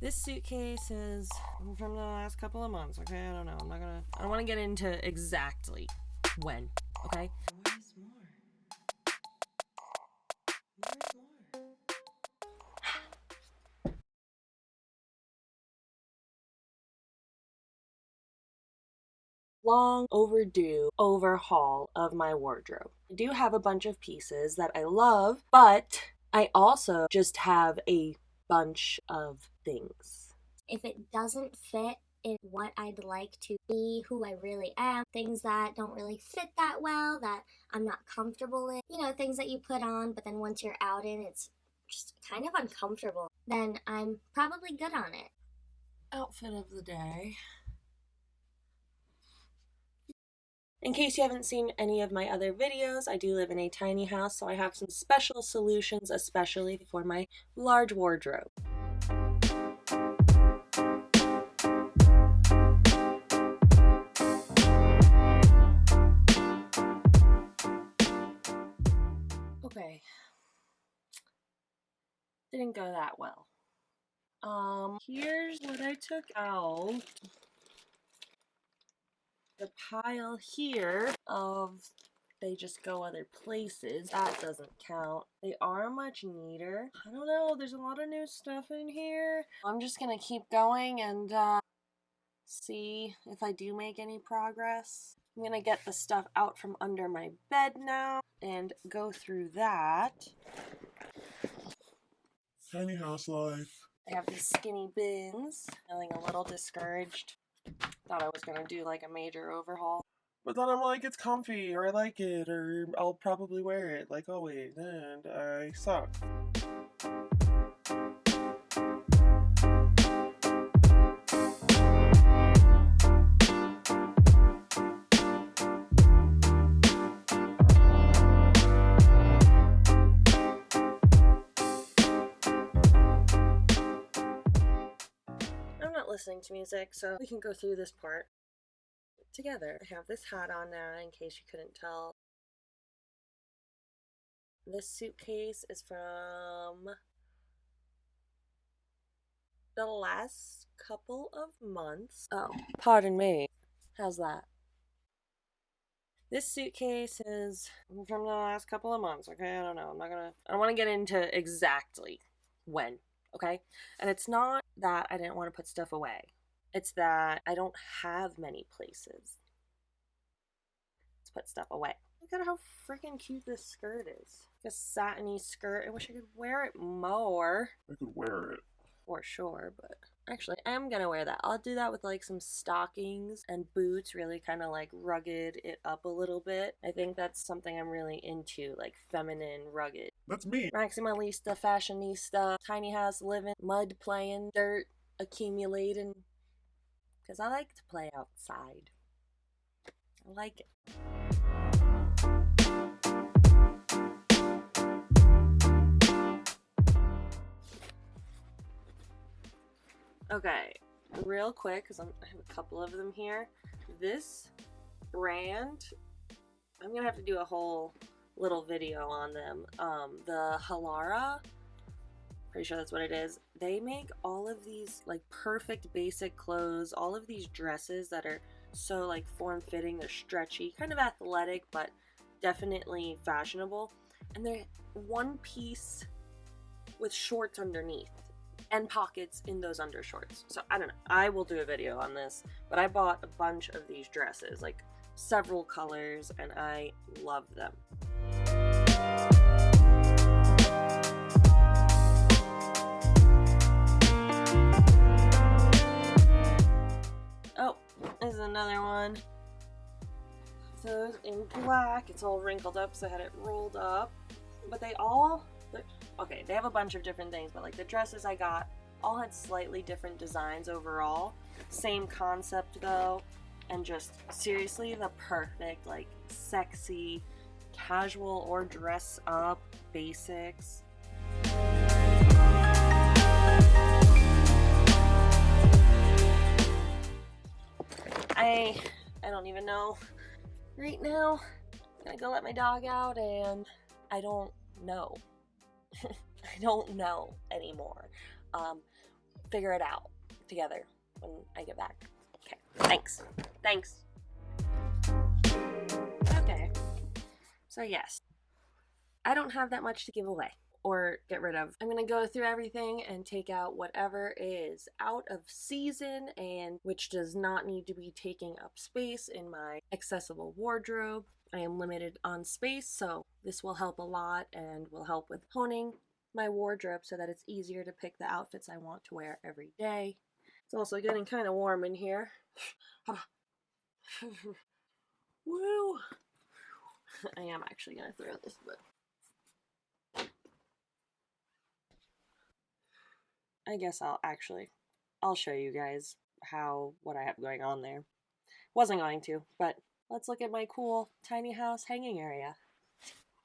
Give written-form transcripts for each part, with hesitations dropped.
This suitcase is from the last couple of months, okay? I don't know. I don't want to get into exactly when, okay? Where's more? Where's more? Long overdue overhaul of my wardrobe. I do have a bunch of pieces that I love, but I also just have a bunch of things. If it doesn't fit in what I'd like to be, who I really am, things that don't really fit that well, that I'm not comfortable in, things that you put on, but then once you're out in, it's just kind of uncomfortable, then I'm probably good on it. Outfit of the day. In case you haven't seen any of my other videos, I do live in a tiny house, so I have some special solutions, especially for my large wardrobe. Okay. Didn't go that well. Here's what I took out. The pile here of they just go other places. That doesn't count. They are much neater. I don't know, there's a lot of new stuff in here. I'm just gonna keep going and see if I do make any progress. I'm gonna get the stuff out from under my bed now and go through that. Tiny house life. I have these skinny bins. Feeling a little discouraged. Thought I was gonna do like a major overhaul. But then I'm like, it's comfy, or I like it, or I'll probably wear it, like always, and I suck. I'm not listening to music, so we can go through this part together. I have this hat on now in case you couldn't tell. This suitcase is from the last couple of months. Oh, pardon me. How's that? This suitcase is from the last couple of months, okay? I don't know. I don't want to get into exactly when, okay? And it's not that I didn't want to put stuff away. It's that I don't have many places to put stuff away. Look at how freaking cute this skirt is. Like a satiny skirt. I wish I could wear it more. I could wear it. For sure, but actually I am gonna wear that. I'll do that with like some stockings and boots, really kind of like rugged it up a little bit. I think that's something I'm really into, like feminine rugged. That's me. Maximalista, fashionista, tiny house living, mud playing, dirt accumulating. Because I like to play outside. I like it. Okay, real quick, because I have a couple of them here. This brand, I'm gonna have to do a whole little video on them. The Halara, pretty sure that's what it is. They make all of these like perfect basic clothes, all of these dresses that are so like form-fitting, they're stretchy, kind of athletic, but definitely fashionable. And they're one piece with shorts underneath and pockets in those undershorts. So I don't know, I will do a video on this, but I bought a bunch of these dresses, like several colors, and I love them. Oh, there's another one. So in black, it's all wrinkled up, so I had it rolled up, but they have a bunch of different things, but like the dresses I got all had slightly different designs overall. Same concept though, and just seriously the perfect like sexy, casual or dress up basics. I don't even know right now. I'm gonna go let my dog out and I don't know. I don't know anymore. figure it out together when I get back. Okay, thanks. Okay, so yes, I don't have that much to give away or get rid of. I'm gonna go through everything and take out whatever is out of season and which does not need to be taking up space in my accessible wardrobe. I am limited on space, so this will help a lot and will help with honing my wardrobe so that it's easier to pick the outfits I want to wear every day. It's also getting kind of warm in here. Woo! I am actually gonna throw this, but I guess I'll show you guys what I have going on there. Wasn't going to, but let's look at my cool tiny house hanging area.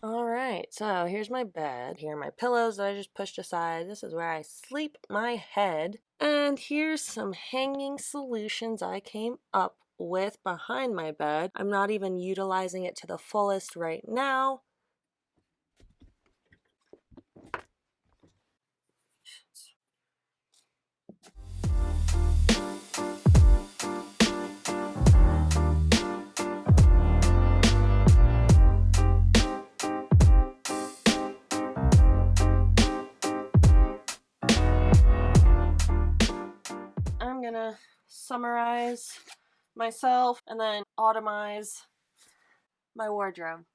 Alright, so here's my bed. Here are my pillows that I just pushed aside. This is where I sleep my head. And here's some hanging solutions I came up with behind my bed. I'm not even utilizing it to the fullest right now. I'm gonna summarize myself and then automize my wardrobe.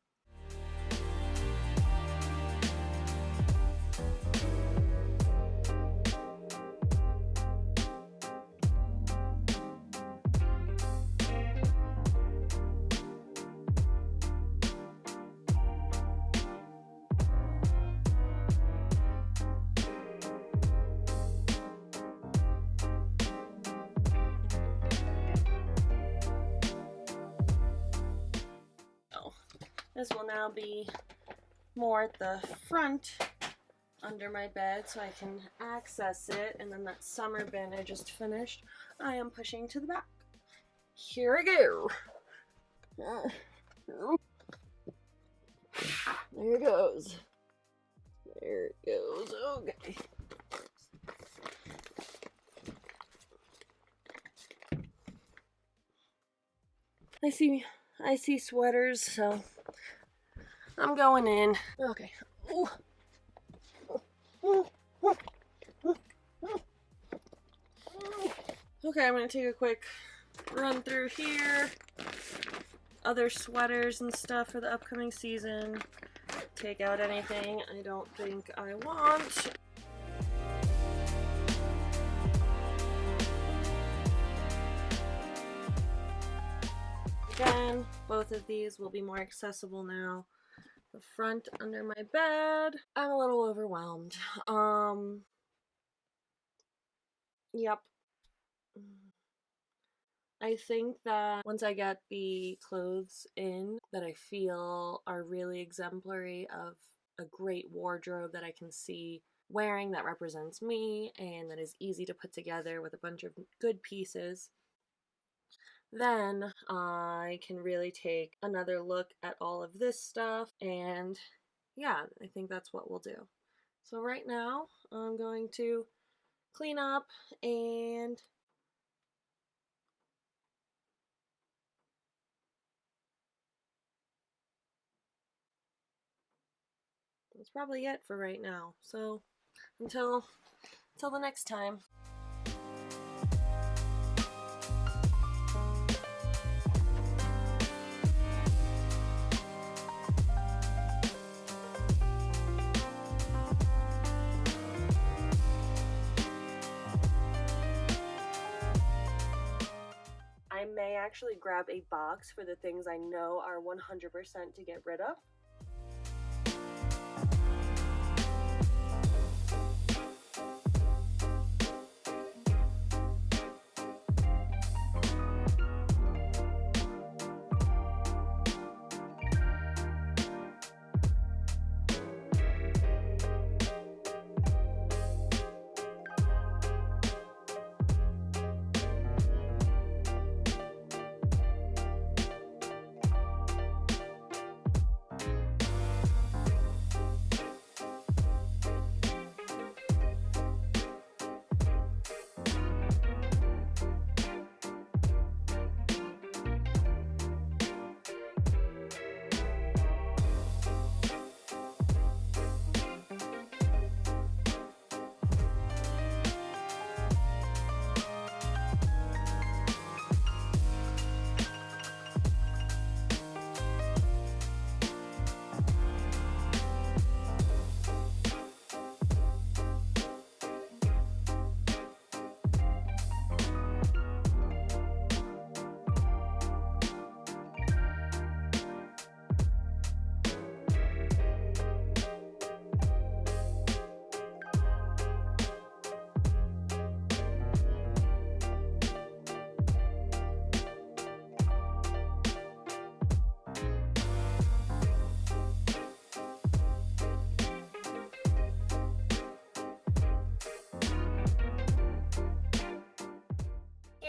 This will now be more at the front under my bed so I can access it, and then that summer bin I just finished, I am pushing to the back. Here I go. There it goes. There it goes. Okay. I see sweaters, so I'm going in. Okay. Ooh. Okay, I'm gonna take a quick run through here. Other sweaters and stuff for the upcoming season. Take out anything I don't think I want. Again, both of these will be more accessible now. The front under my bed. I'm a little overwhelmed. Yep. I think that once I get the clothes in that I feel are really exemplary of a great wardrobe that I can see wearing that represents me and that is easy to put together with a bunch of good pieces, then I can really take another look at all of this stuff, and yeah, I think that's what we'll do. So right now, I'm going to clean up and that's probably it for right now. So until the next time. I may actually grab a box for the things I know are 100% to get rid of.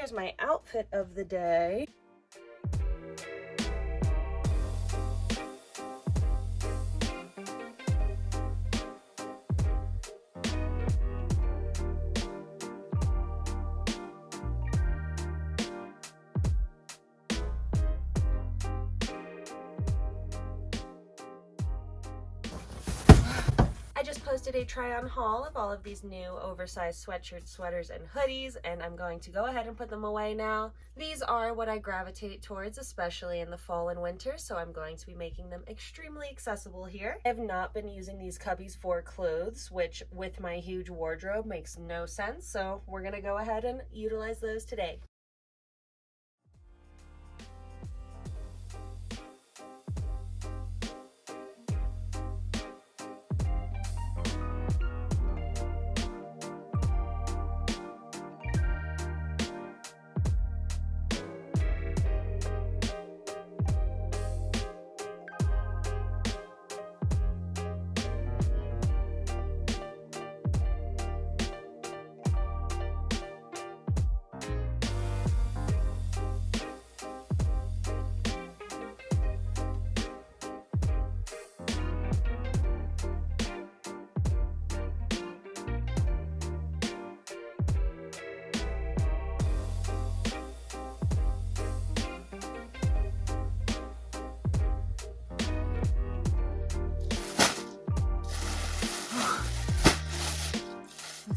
here's my outfit of the day. I just posted a try-on haul of all of these new oversized sweatshirts, sweaters, and hoodies, and I'm going to go ahead and put them away now. These are what I gravitate towards, especially in the fall and winter, so I'm going to be making them extremely accessible here. I have not been using these cubbies for clothes, which with my huge wardrobe makes no sense, so we're gonna go ahead and utilize those today.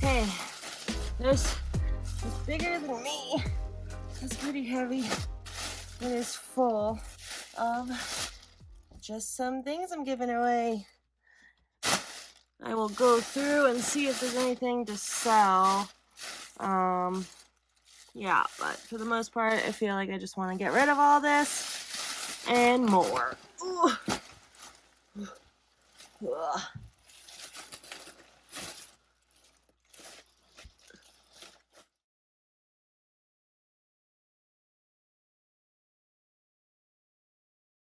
Okay, this is bigger than me. It's pretty heavy. It is full of just some things I'm giving away. I will go through and see if there's anything to sell. Yeah, but for the most part, I feel like I just want to get rid of all this and more.